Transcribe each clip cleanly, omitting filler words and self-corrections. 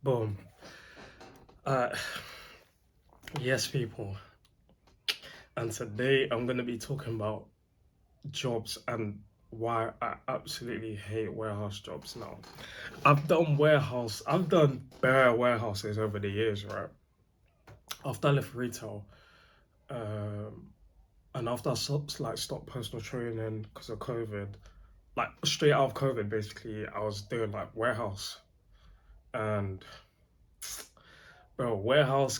Boom. Uh, yes, people. And today I'm going to be talking about jobs and why I absolutely hate warehouse jobs now. I've done bare warehouses over the years, right? After I left retail, um, and after like stopped personal training because of COVID, like straight out of COVID, basically, I was doing like warehouse. And bro, warehouse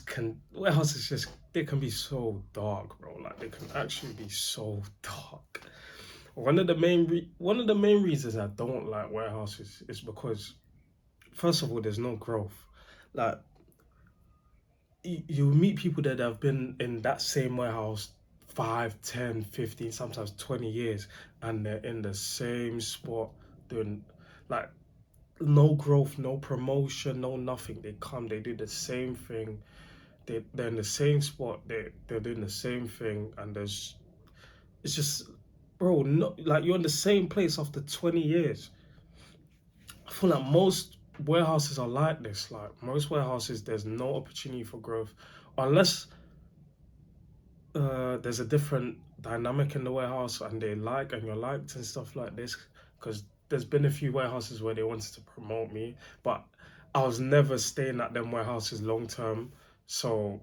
is just they can be so dark, bro. Like they can actually be so dark. One of the main reasons I don't like warehouses is because first of all, there's no growth. Like you meet people that have been in that same warehouse 5, 10, 15, sometimes 20 years, and they're in the same spot doing like no growth, no promotion, no nothing. They come, they do the same thing. They're in the same spot. They're doing the same thing, and it's just, bro, no, like you're in the same place after 20 years. I feel like most warehouses are like this. Like most warehouses, there's no opportunity for growth, unless there's a different dynamic in the warehouse and and you're liked and stuff like this. Because there's been a few warehouses where they wanted to promote me, but I was never staying at them warehouses long term. So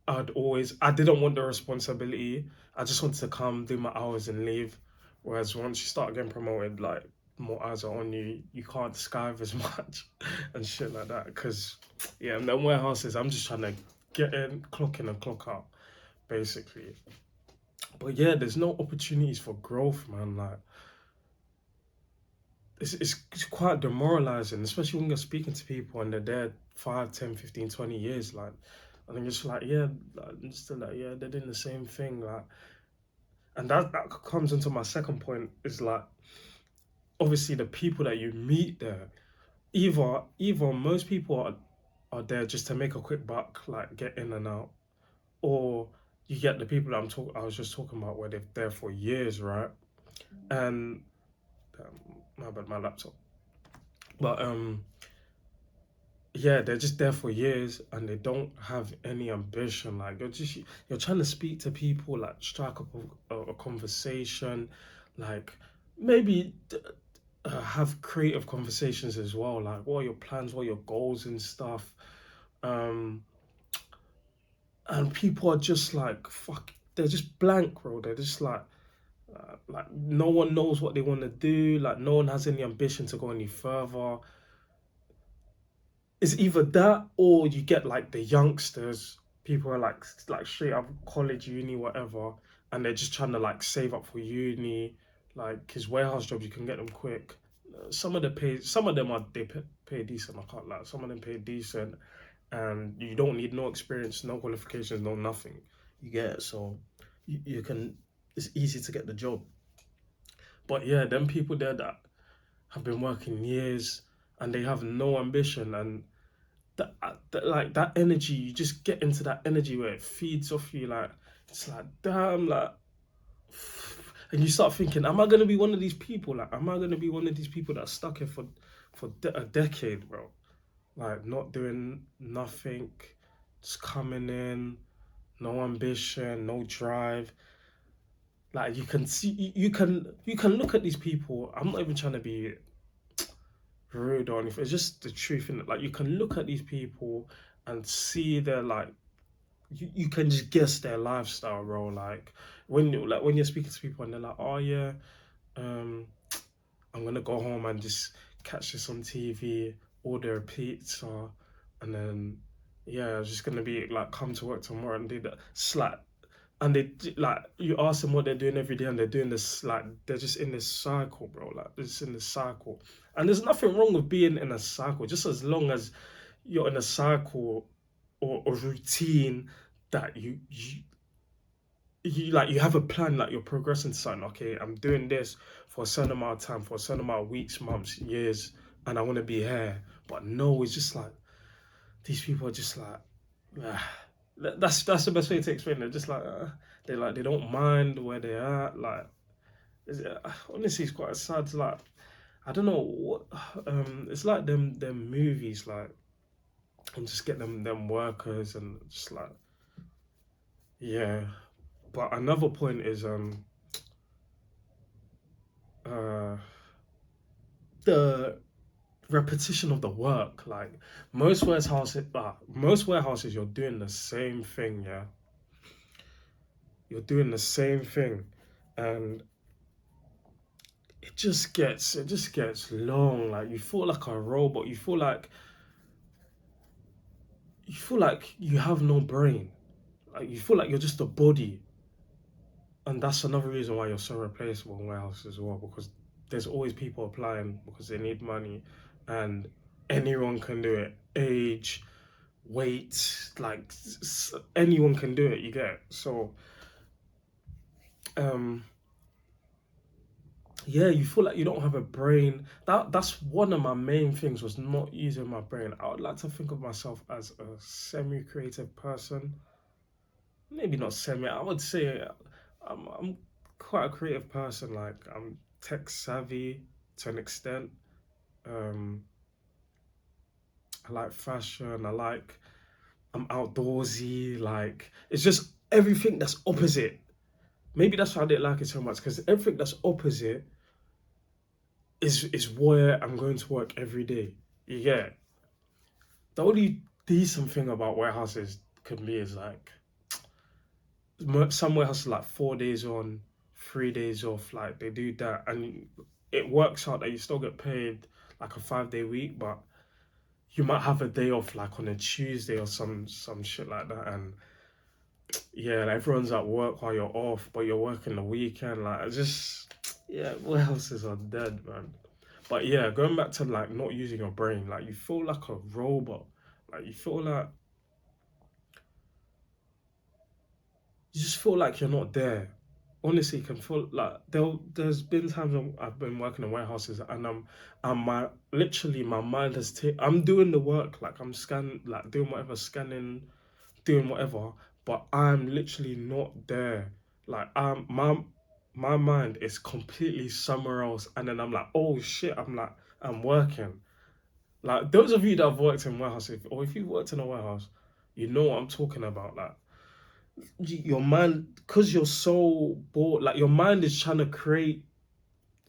I didn't want the responsibility. I just wanted to come, do my hours and leave. Whereas once you start getting promoted, like more eyes are on you, you can't skive as much and shit like that. Because, yeah, in them warehouses, I'm just trying to get in, clock in and clock out, basically. But yeah, there's no opportunities for growth, man. Like, it's quite demoralizing, especially when you're speaking to people and they're there 5, 10, 15, 20 years. Like, I think it's like, yeah, like, I'm still like, yeah, they're doing the same thing. Like, and that comes into my second point is like, obviously, the people that you meet there, either most people are there just to make a quick buck, like get in and out, or you get the people that I was just talking about where they're there for years, right? And my bad, my laptop. But yeah, they're just there for years and they don't have any ambition. Like you're trying to speak to people, like strike up a conversation, like maybe have creative conversations as well. Like what are your plans, what are your goals and stuff. Um, and people are just like fuck. They're just blank, bro. They're just like no one knows what they want to do. Like no one has any ambition to go any further. It's either that or you get like the youngsters, people are like straight up college, uni, whatever, and they're just trying to like save up for uni, like because warehouse jobs you can get them quick. Some of them pay decent. I can't lie. Some of them pay decent, and you don't need no experience, no qualifications, no nothing. You get it, so you can. It's easy to get the job. But yeah, them people there that have been working years and they have no ambition and like that energy, you just get into that energy where it feeds off you. Like it's like damn, like, and you start thinking, am I gonna be one of these people? Like, am I gonna be one of these people that's stuck here for a decade, bro? Like not doing nothing, just coming in, no ambition, no drive. Like you can see, you can look at these people. I'm not even trying to be rude or anything. It's just the truth in it. Like you can look at these people and see their like you can just guess their lifestyle, bro. Like when you're speaking to people and they're like, oh yeah, um, I'm gonna go home and just catch this on TV, order a pizza, and then yeah, I'm just gonna be like come to work tomorrow and do that. It's and like you ask them what they're doing every day and they're doing this like they're just in this cycle, bro. Like they're just in this cycle. And there's nothing wrong with being in a cycle, just as long as you're in a cycle or a routine that you like you have a plan, like you're progressing to something. Okay, I'm doing this for a certain amount of time, for a certain amount of weeks, months, years, and I want to be here. But no, it's just like these people are just like ah, that's the best way to explain it. Just like they don't mind where they're at. Like honestly, it's quite sad. Like I don't know what it's like them movies like and just get them workers and just like yeah. But another point is uh the repetition of the work. Like most warehouses, you're doing the same thing. Yeah, you're doing the same thing, and it just gets long. Like you feel like a robot. You feel like you have no brain. Like you feel like you're just a body, and that's another reason why you're so replaceable in warehouse as well. Because there's always people applying because they need money, and anyone can do it. Age, weight, like anyone can do it. You get it? So um yeah, you feel like you don't have a brain. That's one of my main things was not using my brain. I would like to think of myself as a semi-creative person. Maybe not semi. I would say I'm quite a creative person. Like I'm tech savvy to an extent. Um, I like fashion. I'm outdoorsy. Like it's just everything that's opposite. Maybe that's why I didn't like it so much because everything that's opposite is where I'm going to work every day. You get it? The only decent thing about warehouses could be is like some warehouses like 4 days on, 3 days off. Like they do that, and it works out that you still get paid like a 5 day week, but you might have a day off like on a Tuesday or some shit like that, and yeah, like everyone's at work while you're off, but you're working the weekend. Like it's just yeah, warehouses are dead, man. But yeah, going back to like not using your brain, like you feel like a robot. Like you just feel like you're not there. Honestly, you can feel like there's been times when I've been working in warehouses and my literally my mind has I'm doing the work, like I'm scanning, like doing whatever, scanning, doing whatever, but I'm literally not there. Like my mind is completely somewhere else, and then I'm like, oh shit, I'm working. Like those of you that have worked in warehouses, or if you've worked in a warehouse, you know what I'm talking about. Like your mind, because you're so bored, like your mind is trying to create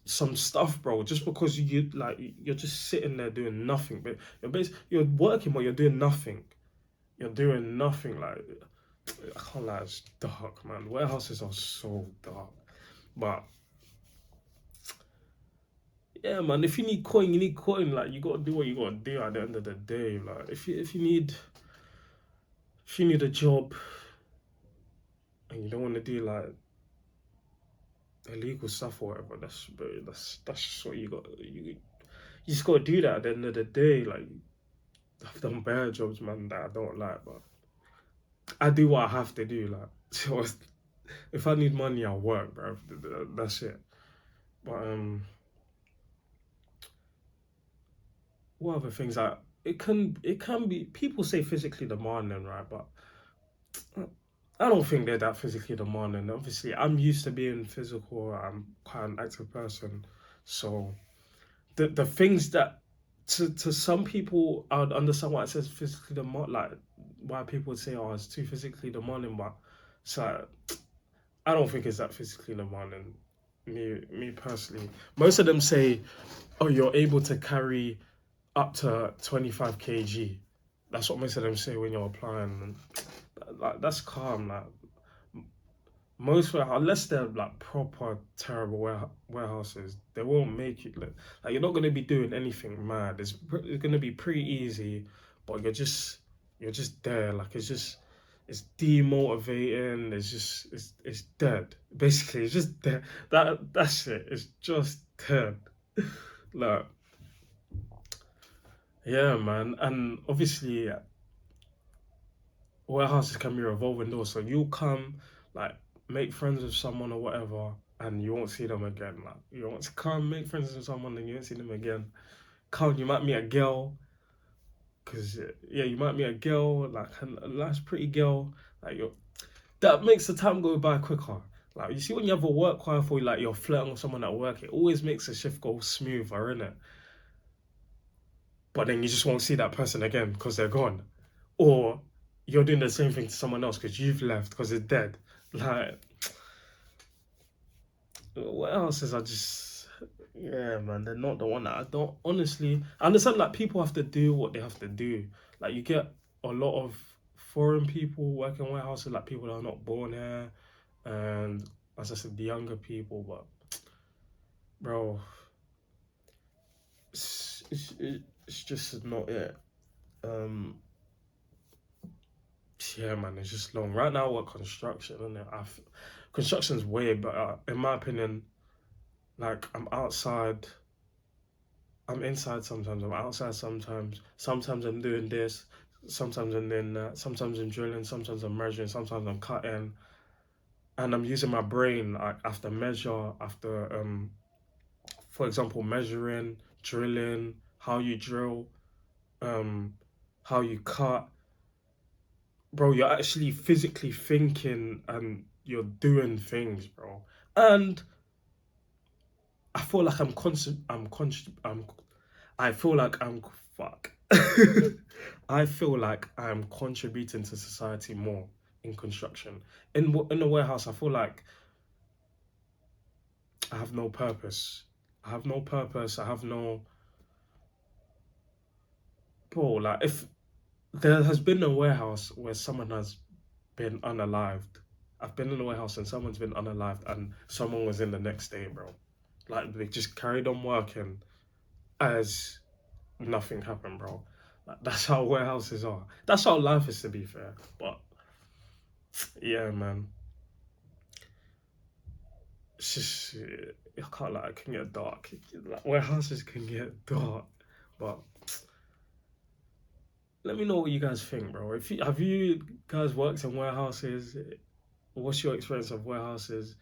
some stuff, bro. Just because you're just sitting there doing nothing, but you're working, but you're doing nothing. You're doing nothing. Like I can't lie, it's dark, man. Warehouses are so dark, but yeah, man. If you need coin, you need coin. Like you gotta do what you gotta do at the end of the day. Like if you need a job and you don't want to do like illegal stuff or whatever, that's just what you just gotta do that at the end of the day. Like I've done bad jobs, man, that I don't like, but I do what I have to do. Like so if I need money, I'll work, bro. That's it. But what other things like it can be people say physically demanding, right? But I don't think they're that physically demanding. Obviously, I'm used to being physical. I'm quite an active person, so the things that to some people I would understand why it says physically demanding, like why people would say, "Oh, it's too physically demanding," but so I don't think it's that physically demanding. Me personally, most of them say, "Oh, you're able to carry up to 25 kg." That's what most of them say when you're applying, and like that's calm. Like most warehouse, unless they're like proper terrible warehouses, they won't make it look like you're not gonna be doing anything mad. It's gonna be pretty easy, but you're just there. Like it's demotivating. It's dead. Basically, it's just dead. That's it. It's just dead. Like yeah, man, and obviously warehouses can be revolving doors. So you'll come, like, make friends with someone or whatever, and you won't see them again. Like, you want to come, make friends with someone, and you won't see them again. Come, you might meet a girl, because, yeah, you might meet a girl, like, a nice, pretty girl. Like, that makes the time go by quicker. Like you see when you have a work wife or like you're flirting with someone at work, it always makes the shift go smoother, innit? But then you just won't see that person again because they're gone. Or you're doing the same thing to someone else because you've left because it's dead. Like, what else is I just, yeah, man, they're not the one that I don't, honestly, I understand like people have to do what they have to do. Like, you get a lot of foreign people working warehouses, like people that are not born here, and as I said, the younger people, but bro, it's just not it. Um, yeah, man, it's just long. Right now, what construction, isn't it? Construction's way better, in my opinion. Like, I'm outside, I'm inside sometimes, I'm outside sometimes. Sometimes I'm doing this, sometimes I'm doing that, sometimes I'm drilling, sometimes I'm measuring, sometimes I'm cutting. And I'm using my brain like after measure, after for example, measuring, drilling, how you drill, um, how you cut. Bro, you're actually physically thinking and you're doing things, bro. And I feel like I'm constant. I feel like I'm fuck. I feel like I'm contributing to society more in construction. In the warehouse, I feel like I have no purpose. I have no purpose. I have no, bro. Like if there has been a warehouse where someone has been unalived. I've been in a warehouse and someone's been unalived and someone was in the next day, bro. Like they just carried on working as nothing happened, bro. Like, that's how warehouses are. That's how life is, to be fair. But yeah, man, it's just I can't like it can get dark. Like, warehouses can get dark, but let me know what you guys think, bro. If you have you guys worked in warehouses, what's your experience of warehouses?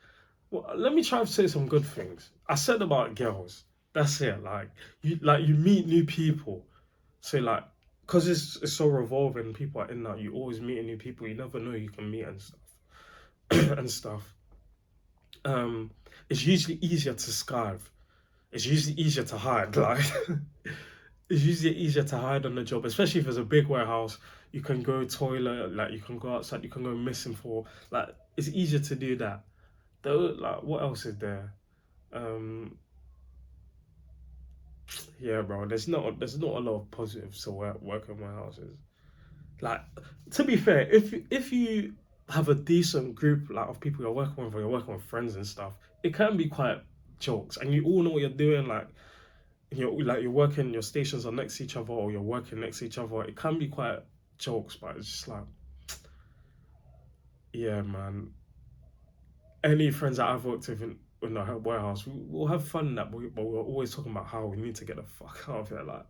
Well, let me try to say some good things. I said about girls. That's it. Like you meet new people. So like, cause it's so revolving. People are in that. You always meeting new people. You never know who you can meet and stuff and stuff. Um, it's usually easier to skive. It's usually easier to hide. Like it's usually easier to hide on the job, especially if it's a big warehouse. You can go toilet. Like you can go outside. You can go missing for. Like it's easier to do that. Though, like what else is there? Um, yeah, bro. There's not a lot of positives to working warehouses. Like, to be fair, if you have a decent group like of people you're working with, or you're working with friends and stuff, it can be quite jokes, and you all know what you're doing. You're working, your stations are next to each other, or you're working next to each other. It can be quite jokes, but it's just like, yeah, man. Any friends that I've worked with in the warehouse, we'll have fun in that, but we're always talking about how we need to get the fuck out of here. Like,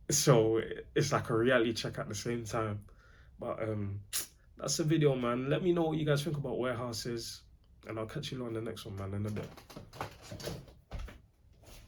so it's like a reality check at the same time. But that's the video, man. Let me know what you guys think about warehouses, and I'll catch you on the next one, man, in a bit.